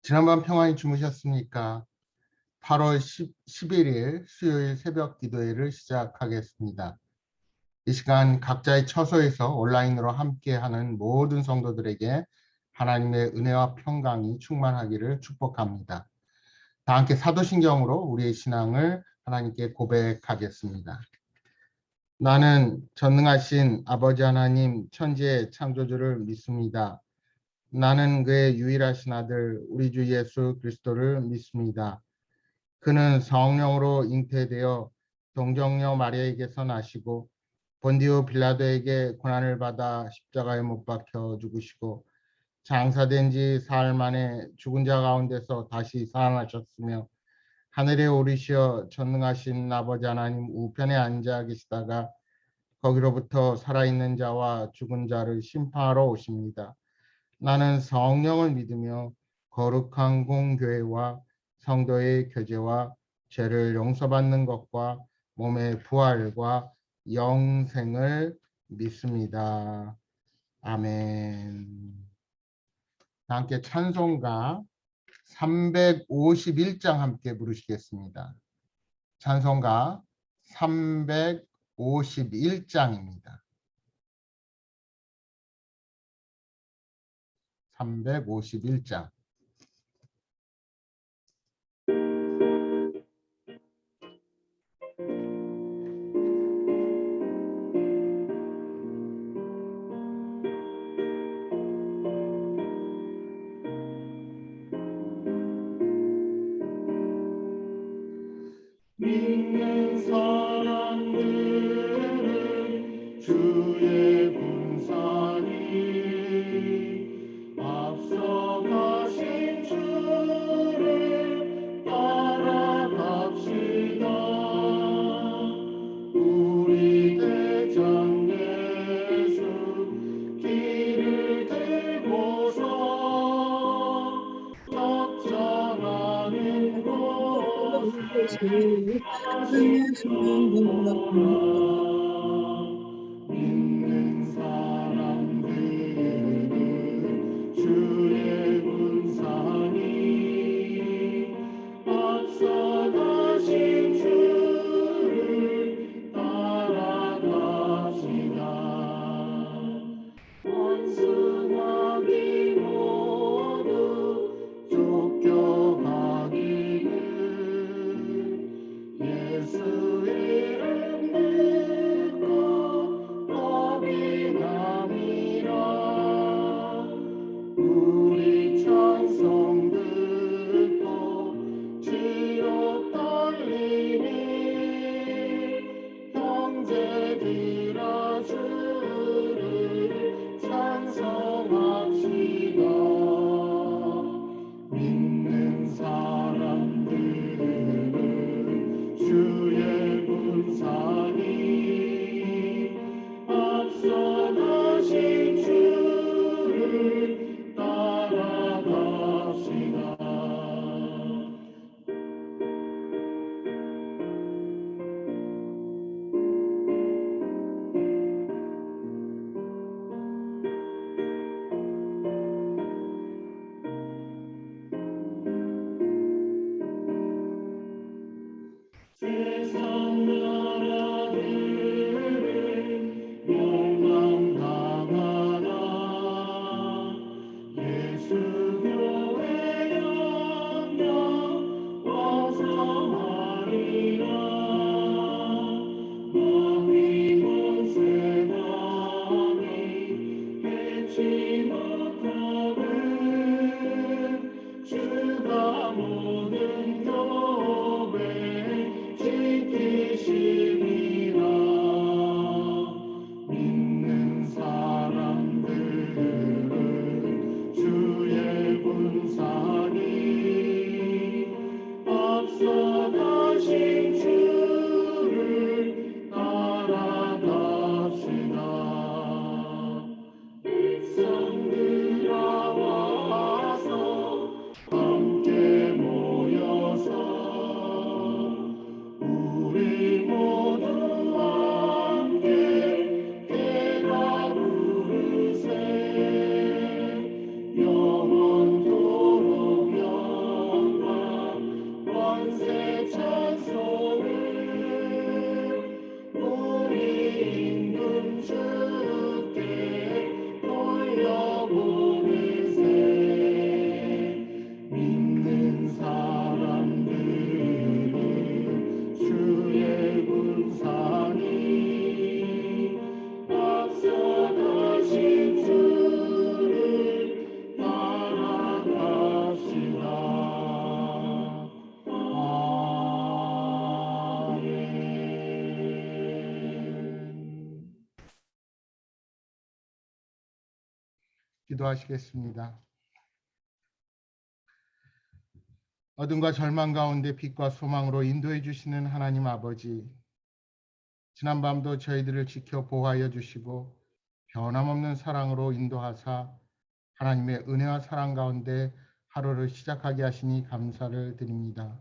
지난밤 평안히 주무셨습니까? 8월 11일 수요일 새벽 기도회를 시작하겠습니다. 이 시간 각자의 처소에서 온라인으로 함께하는 모든 성도들에게 하나님의 은혜와 평강이 충만하기를 축복합니다. 다 함께 사도신경으로 우리의 신앙을 하나님께 고백하겠습니다. 나는 전능하신 아버지 하나님 천지의 창조주를 믿습니다. 나는 그의 유일하신 아들 우리 주 예수 그리스도를 믿습니다. 그는 성령으로 잉태되어 동정녀 마리아에게서 나시고 본디오 빌라도에게 고난을 받아 십자가에 못 박혀 죽으시고 장사된 지 사흘 만에 죽은 자 가운데서 다시 살아나셨으며 하늘에 오르시어 전능하신 아버지 하나님 우편에 앉아 계시다가 거기로부터 살아있는 자와 죽은 자를 심판하러 오십니다. 나는 성령을 믿으며 거룩한 공교회와 성도의 교제와 죄를 용서받는 것과 몸의 부활과 영생을 믿습니다. 아멘. 함께 찬송가 351장 함께 부르시겠습니다. 찬송가 351장입니다. 351장. 믿는 사람들은 주의 군사니 앞서가신 주를 따라갑시다. 우리 대장 예수 길을 들고서 적장하는 곳을 믿는 사람들은 주의 군사니 앞서가신 주를 따라갑시다. 원수마귀 모두 쫓겨가기를 예수 이름 듣고 겁이 남이라. 우리 찬송 듣고 지옥 떨리니 형제들아 주를 찬송합시다. 믿는 사람들은 주의 군사니 앞서가신 주를 따라갑시다. 세상 나라들은 멸망당하나 예수 교회 영영 왕성하리라. 마귀 권세관이 해치 못하는 주가 모든 교회 지키시리라. 믿는 사람들은 주의 군사니 앞서가신 주를 따라갑시다. 백성들아 와서 함께 모여서 우리 모두 함께 깨라 부르세. 영원토록 기도하시겠습니다. 어둠과 절망 가운데 빛과 소망으로 인도해 주시는 하나님 아버지, 지난밤도 저희들을 지켜 보호하여 주시고 변함없는 사랑으로 인도하사 하나님의 은혜와 사랑 가운데 하루를 시작하게 하시니 감사를 드립니다.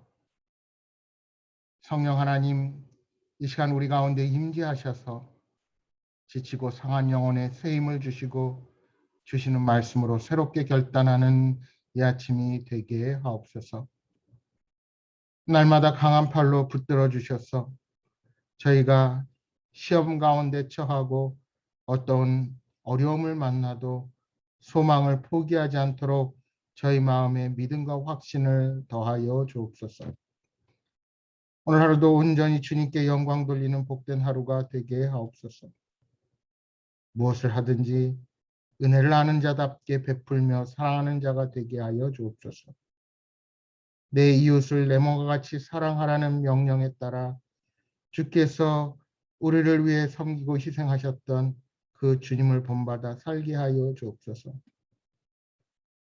성령 하나님, 이 시간 우리 가운데 임재하셔서 지치고 상한 영혼에 새 힘을 주시고 주시는 말씀으로 새롭게 결단하는 이 아침이 되게 하옵소서. 날마다 강한 팔로 붙들어 주셔서 저희가 시험 가운데 처하고 어떤 어려움을 만나도 소망을 포기하지 않도록 저희 마음에 믿음과 확신을 더하여 주옵소서. 오늘 하루도 온전히 주님께 영광 돌리는 복된 하루가 되게 하옵소서. 무엇을 하든지 은혜를 아는 자답게 베풀며 사랑하는 자가 되게 하여 주옵소서. 내 이웃을 내 몸과 같이 사랑하라는 명령에 따라 주께서 우리를 위해 섬기고 희생하셨던 그 주님을 본받아 살게 하여 주옵소서.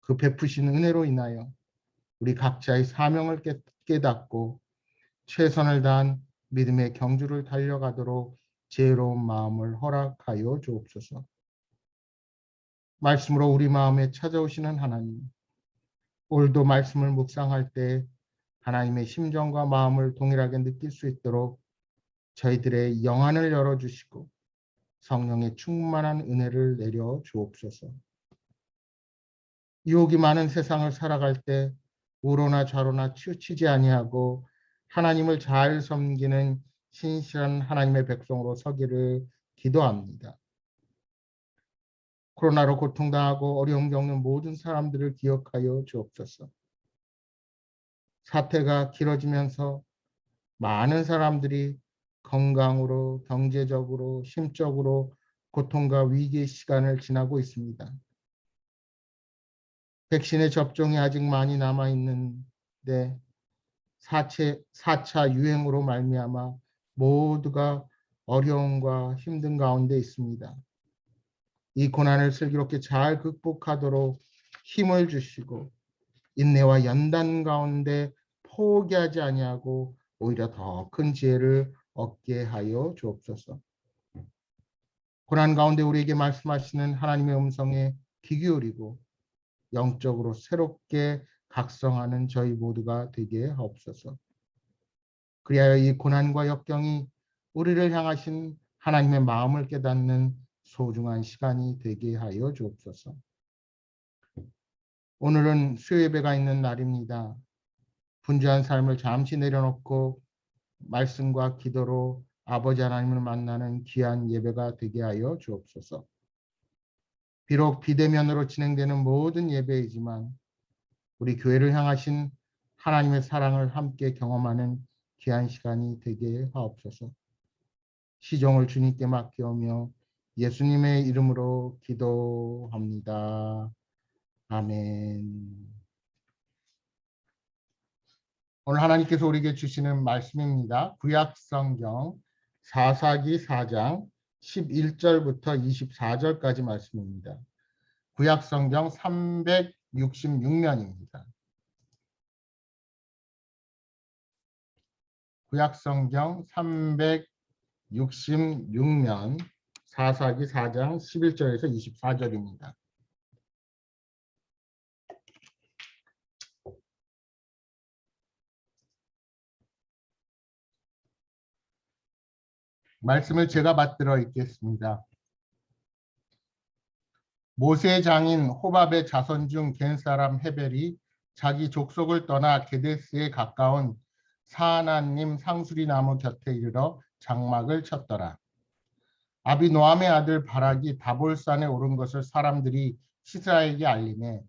그 베푸신 은혜로 인하여 우리 각자의 사명을 깨닫고 최선을 다한 믿음의 경주를 달려가도록 지혜로운 마음을 허락하여 주옵소서. 말씀으로 우리 마음에 찾아오시는 하나님, 오늘도 말씀을 묵상할 때 하나님의 심정과 마음을 동일하게 느낄 수 있도록 저희들의 영안을 열어주시고 성령의 충만한 은혜를 내려 주옵소서. 유혹이 많은 세상을 살아갈 때 우로나 좌로나 치우치지 아니하고 하나님을 잘 섬기는 신실한 하나님의 백성으로 서기를 기도합니다. 코로나로 고통당하고 어려움 겪는 모든 사람들을 기억하여 주옵소서. 사태가 길어지면서 많은 사람들이 건강으로, 경제적으로, 심적으로 고통과 위기의 시간을 지나고 있습니다. 백신의 접종이 아직 많이 남아있는데 4차 유행으로 말미암아 모두가 어려움과 힘든 가운데 있습니다. 이 고난을 슬기롭게 잘 극복하도록 힘을 주시고 인내와 연단 가운데 포기하지 아니하고 오히려 더 큰 지혜를 얻게 하여 주옵소서. 고난 가운데 우리에게 말씀하시는 하나님의 음성에 귀 기울이고 영적으로 새롭게 각성하는 저희 모두가 되게 하옵소서. 그리하여 이 고난과 역경이 우리를 향하신 하나님의 마음을 깨닫는 소중한 시간이 되게 하여 주옵소서. 오늘은 수요예배가 있는 날입니다. 분주한 삶을 잠시 내려놓고 말씀과 기도로 아버지 하나님을 만나는 귀한 예배가 되게 하여 주옵소서. 비록 비대면으로 진행되는 모든 예배이지만 우리 교회를 향하신 하나님의 사랑을 함께 경험하는 귀한 시간이 되게 하옵소서. 시종을 주님께 맡기오며 예수님의 이름으로 기도합니다. 아멘. 오늘 하나님께서 우리에게 주시는 말씀입니다. 구약성경 사사기 4장 11절부터 24절까지 말씀입니다. 구약성경 366면입니다. 구약성경 366면 사사기 4장 11절에서 24절입니다. 말씀을 제가 받들어 읽겠습니다. 모세의 장인 호밥의 자손 중 겐 사람 헤벨이 자기 족속을 떠나 게데스에 가까운 사하나님 상수리 나무 곁에 이르러 장막을 쳤더라. 아비노함의 아들 바락이 다볼산에 오른 것을 사람들이 시스라에게 알리매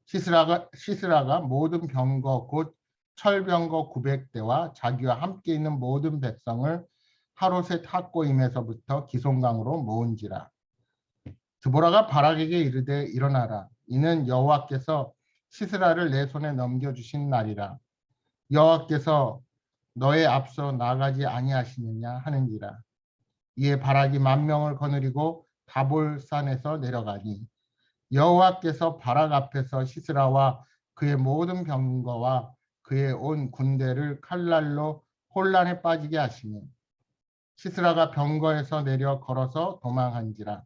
시스라가 모든 병거 곧 철병거 900대와 자기와 함께 있는 모든 백성을 하롯의 탁고임에서부터 기송강으로 모은지라. 드보라가 바락에게 이르되 일어나라. 이는 여호와께서 시스라를 내 손에 넘겨주신 날이라. 여호와께서 너의 앞서 나가지 아니하시느냐 하는지라. 이에 바락이 10,000명을 거느리고 다볼산에서 내려가니 여호와께서 바락 앞에서 시스라와 그의 모든 병거와 그의 온 군대를 칼날로 혼란에 빠지게 하시니 시스라가 병거에서 내려 걸어서 도망한지라.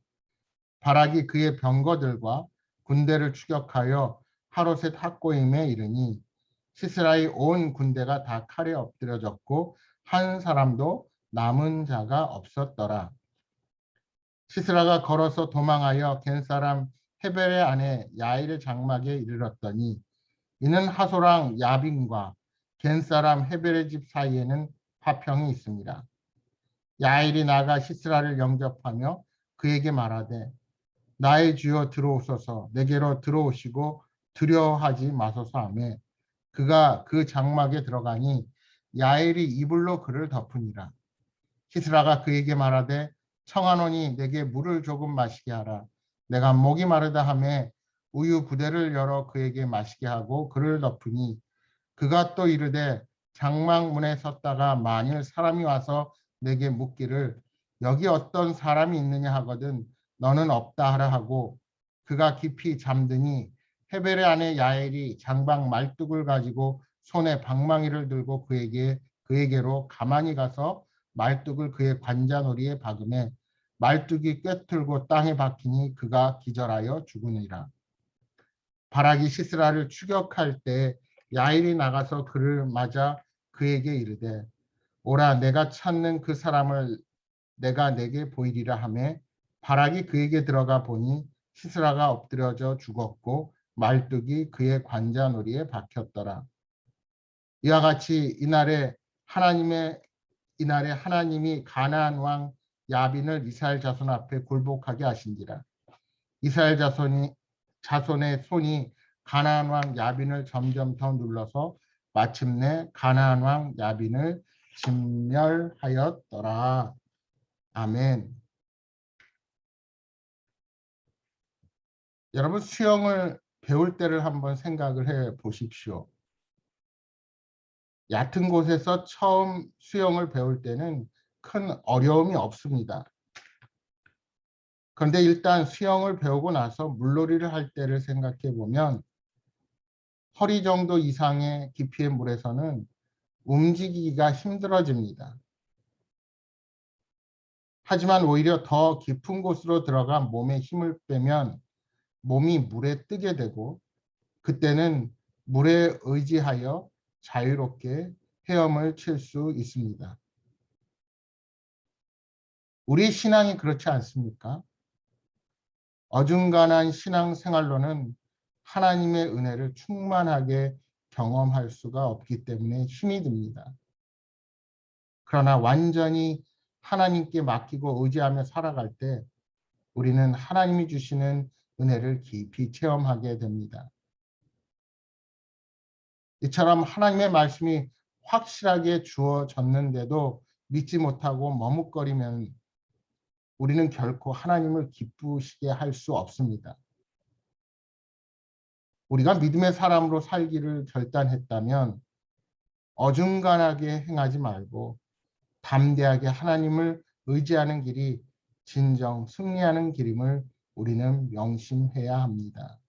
바락이 그의 병거들과 군대를 추격하여 하롯의 탁고임에 이르니 시스라의 온 군대가 다 칼에 엎드려졌고 한 사람도 남은 자가 없었더라. 시스라가 걸어서 도망하여 겐 사람 헤벨의 아내 야일의 장막에 이르렀더니 이는 하소랑 야빈과 겐 사람 헤벨의 집 사이에는 화평이 있습니다. 야일이 나가 시스라를 영접하며 그에게 말하되 나의 주여 들어오소서 내게로 들어오시고 두려워하지 마소서 하며 그가 그 장막에 들어가니 야일이 이불로 그를 덮으니라. 시스라가 그에게 말하되 청하노니 내게 물을 조금 마시게 하라. 내가 목이 마르다 하며 우유 부대를 열어 그에게 마시게 하고 그를 덮으니 그가 또 이르되 장막 문에 섰다가 만일 사람이 와서 내게 묻기를 여기 어떤 사람이 있느냐 하거든 너는 없다 하라 하고 그가 깊이 잠드니 헤벨의 아내 야엘이 장막 말뚝을 가지고 손에 방망이를 들고 그에게로 가만히 가서 말뚝을 그의 관자놀이에 박음에 말뚝이 꿰틀고 땅에 박히니 그가 기절하여 죽으니라. 바락이 시스라를 추격할 때 야일이 나가서 그를 맞아 그에게 이르되 오라 내가 찾는 그 사람을 내가 내게 보이리라 하며 바락이 그에게 들어가 보니 시스라가 엎드려져 죽었고 말뚝이 그의 관자놀이에 박혔더라. 이와 같이 이날에 하나님이 가나안 왕 야빈을 이스라엘 자손 앞에 굴복하게 하신지라. 이스라엘 자손의 손이 가나안 왕 야빈을 점점 더 눌러서 마침내 가나안 왕 야빈을 진멸하였더라. 아멘. 여러분 수영을 배울 때를 한번 생각을 해 보십시오. 얕은 곳에서 처음 수영을 배울 때는 큰 어려움이 없습니다. 그런데 일단 수영을 배우고 나서 물놀이를 할 때를 생각해 보면 허리 정도 이상의 깊이의 물에서는 움직이기가 힘들어집니다. 하지만 오히려 더 깊은 곳으로 들어가 몸에 힘을 빼면 몸이 물에 뜨게 되고 그때는 물에 의지하여 자유롭게 헤엄을 칠 수 있습니다. 우리 신앙이 그렇지 않습니까? 어중간한 신앙생활로는 하나님의 은혜를 충만하게 경험할 수가 없기 때문에 힘이 듭니다. 그러나 완전히 하나님께 맡기고 의지하며 살아갈 때 우리는 하나님이 주시는 은혜를 깊이 체험하게 됩니다. 이처럼 하나님의 말씀이 확실하게 주어졌는데도 믿지 못하고 머뭇거리면 우리는 결코 하나님을 기쁘시게 할 수 없습니다. 우리가 믿음의 사람으로 살기를 결단했다면 어중간하게 행하지 말고 담대하게 하나님을 의지하는 길이 진정 승리하는 길임을 우리는 명심해야 합니다.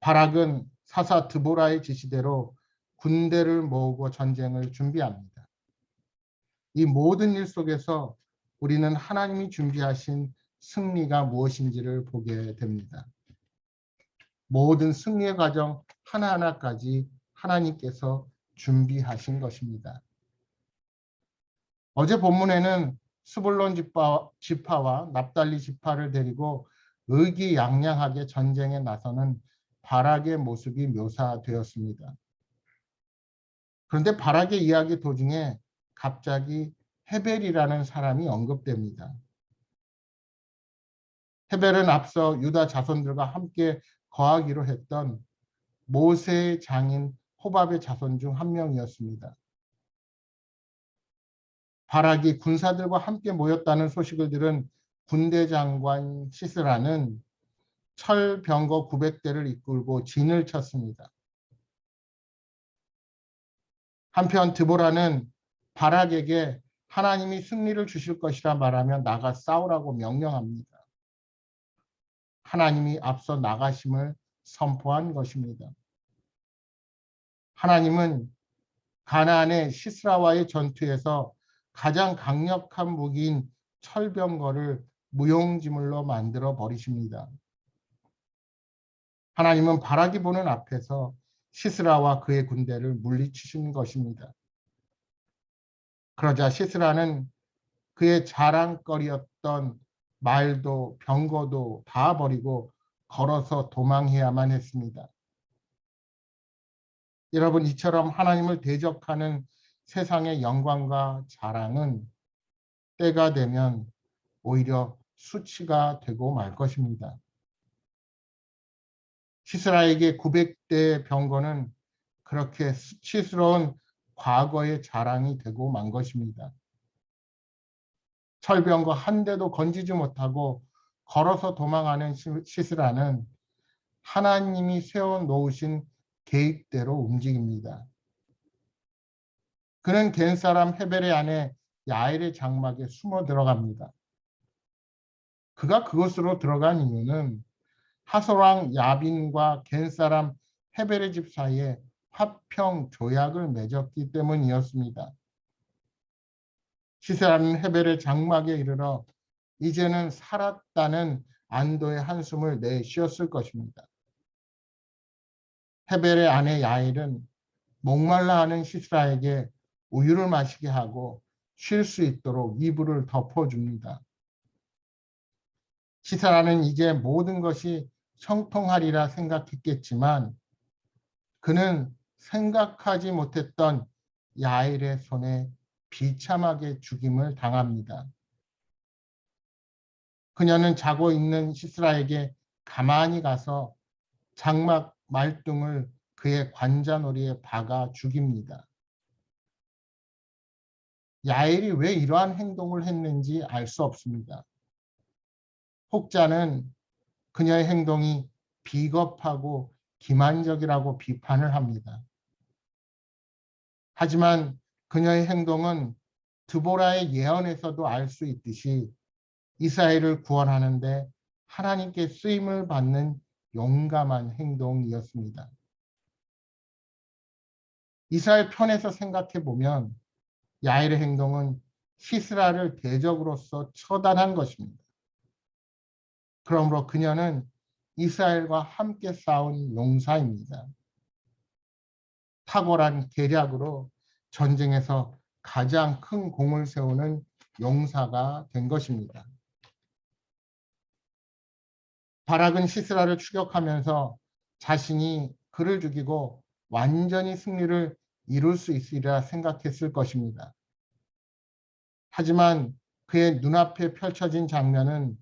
바락은 사사 드보라의 지시대로 군대를 모으고 전쟁을 준비합니다. 이 모든 일 속에서 우리는 하나님이 준비하신 승리가 무엇인지를 보게 됩니다. 모든 승리의 과정 하나하나까지 하나님께서 준비하신 것입니다. 어제 본문에는 스불론 지파와 납달리 지파를 데리고 의기양양하게 전쟁에 나서는 바락의 모습이 묘사되었습니다. 그런데 바락의 이야기 도중에 갑자기 헤벨이라는 사람이 언급됩니다. 헤벨은 앞서 유다 자손들과 함께 거하기로 했던 모세의 장인 호밥의 자손 중 한 명이었습니다. 바락이 군사들과 함께 모였다는 소식을 들은 군대 장관 시스라는 철병거 900대를 이끌고 진을 쳤습니다. 한편 드보라는 바락에게 하나님이 승리를 주실 것이라 말하며 나가 싸우라고 명령합니다. 하나님이 앞서 나가심을 선포한 것입니다. 하나님은 가나안의 시스라와의 전투에서 가장 강력한 무기인 철병거를 무용지물로 만들어 버리십니다. 하나님은 바라기 보는 앞에서 시스라와 그의 군대를 물리치신 것입니다. 그러자 시스라는 그의 자랑거리였던 말도 병거도 다 버리고 걸어서 도망해야만 했습니다. 여러분, 이처럼 하나님을 대적하는 세상의 영광과 자랑은 때가 되면 오히려 수치가 되고 말 것입니다. 시스라에게 900대의 병거는 그렇게 수치스러운 과거의 자랑이 되고 만 것입니다. 철병거 한 대도 건지지 못하고 걸어서 도망하는 시스라는 하나님이 세워놓으신 계획대로 움직입니다. 그는 겐사람 헤벨의 아내 야엘의 장막에 숨어 들어갑니다. 그가 그곳으로 들어간 이유는 하솔왕 야빈과 겐사람 헤벨의 집 사이에 화평 조약을 맺었기 때문이었습니다. 시스라는 헤벨의 장막에 이르러 이제는 살았다는 안도의 한숨을 내쉬었을 것입니다. 헤벨의 아내 야엘은 목말라 하는 시스라에게 우유를 마시게 하고 쉴 수 있도록 이불을 덮어줍니다. 시스라는 이제 모든 것이 형통하리라 생각했겠지만 그는 생각하지 못했던 야엘의 손에 비참하게 죽임을 당합니다. 그녀는 자고 있는 시스라에게 가만히 가서 장막 말등을 그의 관자놀이에 박아 죽입니다. 야엘이 왜 이러한 행동을 했는지 알 수 없습니다. 혹자는 그녀의 행동이 비겁하고 기만적이라고 비판을 합니다. 하지만 그녀의 행동은 드보라의 예언에서도 알 수 있듯이 이스라엘을 구원하는데 하나님께 쓰임을 받는 용감한 행동이었습니다. 이스라엘 편에서 생각해 보면 야엘의 행동은 시스라를 대적으로서 처단한 것입니다. 그러므로 그녀는 이스라엘과 함께 싸운 용사입니다. 탁월한 계략으로 전쟁에서 가장 큰 공을 세우는 용사가 된 것입니다. 바락은 시스라를 추격하면서 자신이 그를 죽이고 완전히 승리를 이룰 수 있으리라 생각했을 것입니다. 하지만 그의 눈앞에 펼쳐진 장면은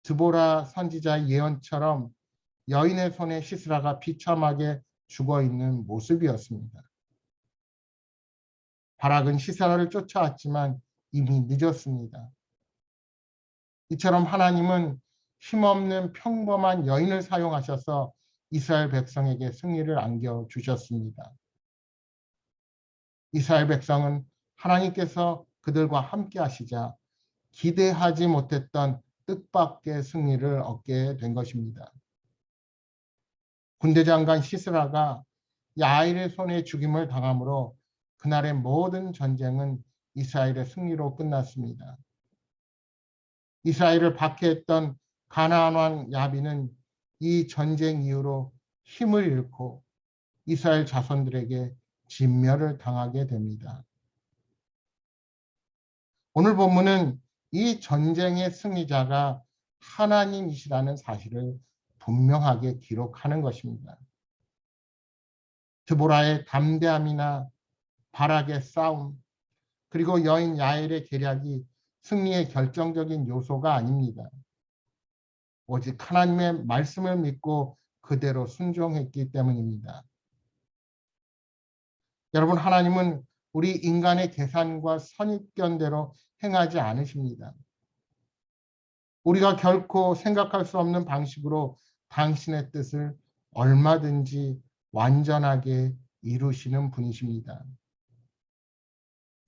드보라 선지자의 예언처럼 여인의 손에 시스라가 비참하게 죽어있는 모습이었습니다. 바락은 시스라를 쫓아왔지만 이미 늦었습니다. 이처럼 하나님은 힘없는 평범한 여인을 사용하셔서 이스라엘 백성에게 승리를 안겨주셨습니다. 이스라엘 백성은 하나님께서 그들과 함께 하시자 기대하지 못했던 뜻밖의 승리를 얻게 된 것입니다. 군대 장관 시스라가 야엘의 손에 죽임을 당함으로 그날의 모든 전쟁은 이스라엘의 승리로 끝났습니다. 이스라엘을 박해했던 가나안 왕 야빈은 이 전쟁 이후로 힘을 잃고 이스라엘 자손들에게 진멸을 당하게 됩니다. 오늘 본문은 이 전쟁의 승리자가 하나님이시라는 사실을 분명하게 기록하는 것입니다. 드보라의 담대함이나 바락의 싸움, 그리고 여인 야엘의 계략이 승리의 결정적인 요소가 아닙니다. 오직 하나님의 말씀을 믿고 그대로 순종했기 때문입니다. 여러분, 하나님은 우리 인간의 계산과 선입견대로 행하지 않으십니다. 우리가 결코 생각할 수 없는 방식으로 당신의 뜻을 얼마든지 완전하게 이루시는 분이십니다.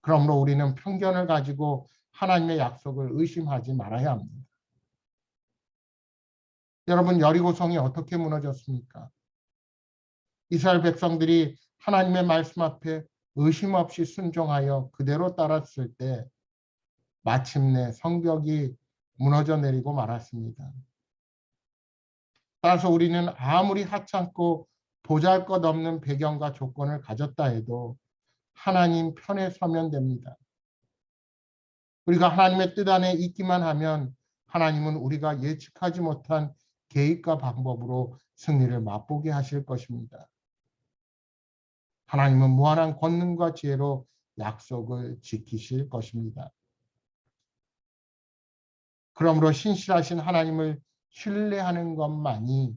그러므로 우리는 편견을 가지고 하나님의 약속을 의심하지 말아야 합니다. 여러분, 여리고성이 어떻게 무너졌습니까? 이스라엘 백성들이 하나님의 말씀 앞에 의심 없이 순종하여 그대로 따랐을 때 마침내 성벽이 무너져 내리고 말았습니다. 따라서 우리는 아무리 하찮고 보잘것없는 배경과 조건을 가졌다 해도 하나님 편에 서면 됩니다. 우리가 하나님의 뜻 안에 있기만 하면 하나님은 우리가 예측하지 못한 계획과 방법으로 승리를 맛보게 하실 것입니다. 하나님은 무한한 권능과 지혜로 약속을 지키실 것입니다. 그러므로 신실하신 하나님을 신뢰하는 것만이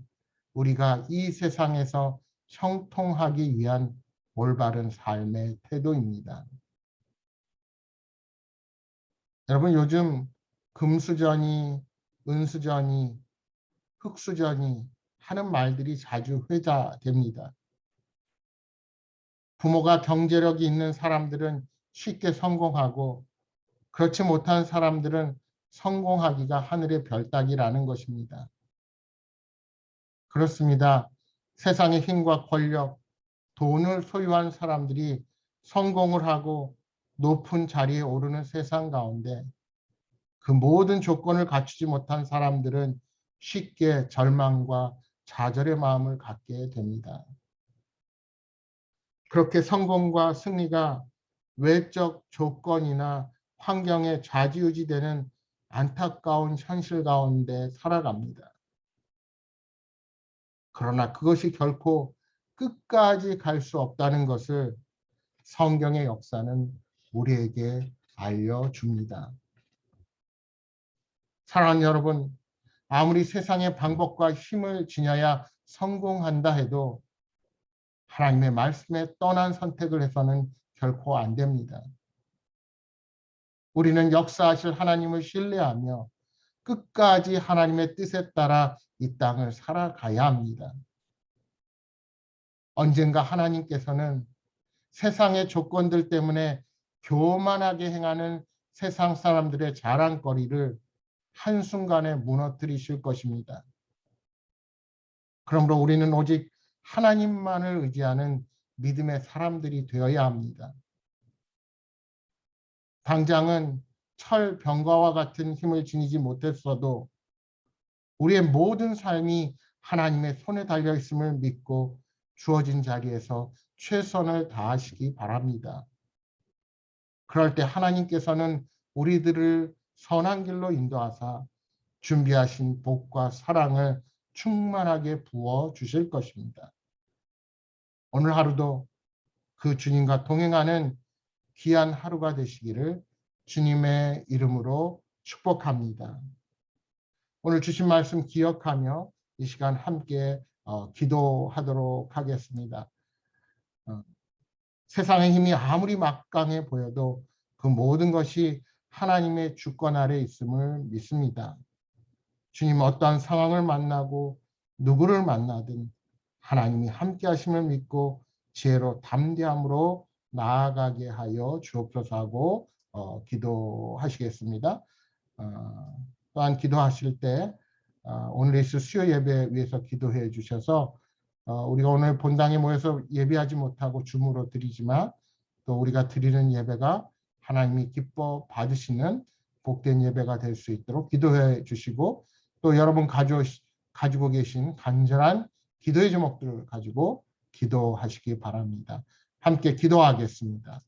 우리가 이 세상에서 형통하기 위한 올바른 삶의 태도입니다. 여러분, 요즘 금수저니 은수저니 흙수저니 하는 말들이 자주 회자됩니다. 부모가 경제력이 있는 사람들은 쉽게 성공하고 그렇지 못한 사람들은 성공하기가 하늘의 별 따기라는 것입니다. 그렇습니다. 세상의 힘과 권력, 돈을 소유한 사람들이 성공을 하고 높은 자리에 오르는 세상 가운데 그 모든 조건을 갖추지 못한 사람들은 쉽게 절망과 좌절의 마음을 갖게 됩니다. 그렇게 성공과 승리가 외적 조건이나 환경에 좌지우지되는 안타까운 현실 가운데 살아갑니다. 그러나 그것이 결코 끝까지 갈 수 없다는 것을 성경의 역사는 우리에게 알려줍니다. 사랑하는 여러분, 아무리 세상의 방법과 힘을 지녀야 성공한다 해도 하나님의 말씀에 떠난 선택을 해서는 결코 안 됩니다. 우리는 역사하실 하나님을 신뢰하며 끝까지 하나님의 뜻에 따라 이 땅을 살아가야 합니다. 언젠가 하나님께서는 세상의 조건들 때문에 교만하게 행하는 세상 사람들의 자랑거리를 한순간에 무너뜨리실 것입니다. 그러므로 우리는 오직 하나님만을 의지하는 믿음의 사람들이 되어야 합니다. 당장은 철병과와 같은 힘을 지니지 못했어도 우리의 모든 삶이 하나님의 손에 달려 있음을 믿고 주어진 자리에서 최선을 다하시기 바랍니다. 그럴 때 하나님께서는 우리들을 선한 길로 인도하사 준비하신 복과 사랑을 충만하게 부어 주실 것입니다. 오늘 하루도 그 주님과 동행하는 귀한 하루가 되시기를 주님의 이름으로 축복합니다. 오늘 주신 말씀 기억하며 이 시간 함께 기도하도록 하겠습니다. 세상의 힘이 아무리 막강해 보여도 그 모든 것이 하나님의 주권 아래 있음을 믿습니다. 주님, 어떠한 상황을 만나고 누구를 만나든 하나님이 함께 하심을 믿고 지혜로 담대함으로 나아가게 하여 주옵소서 하고 기도하시겠습니다. 또한 기도하실 때 오늘 있을 수요 예배 위해서 기도해 주셔서 우리가 오늘 본당에 모여서 예배하지 못하고 줌으로 드리지만 또 우리가 드리는 예배가 하나님이 기뻐 받으시는 복된 예배가 될 수 있도록 기도해 주시고 또 여러분 가지고 계신 간절한 기도의 제목들을 가지고 기도하시기 바랍니다. 함께 기도하겠습니다.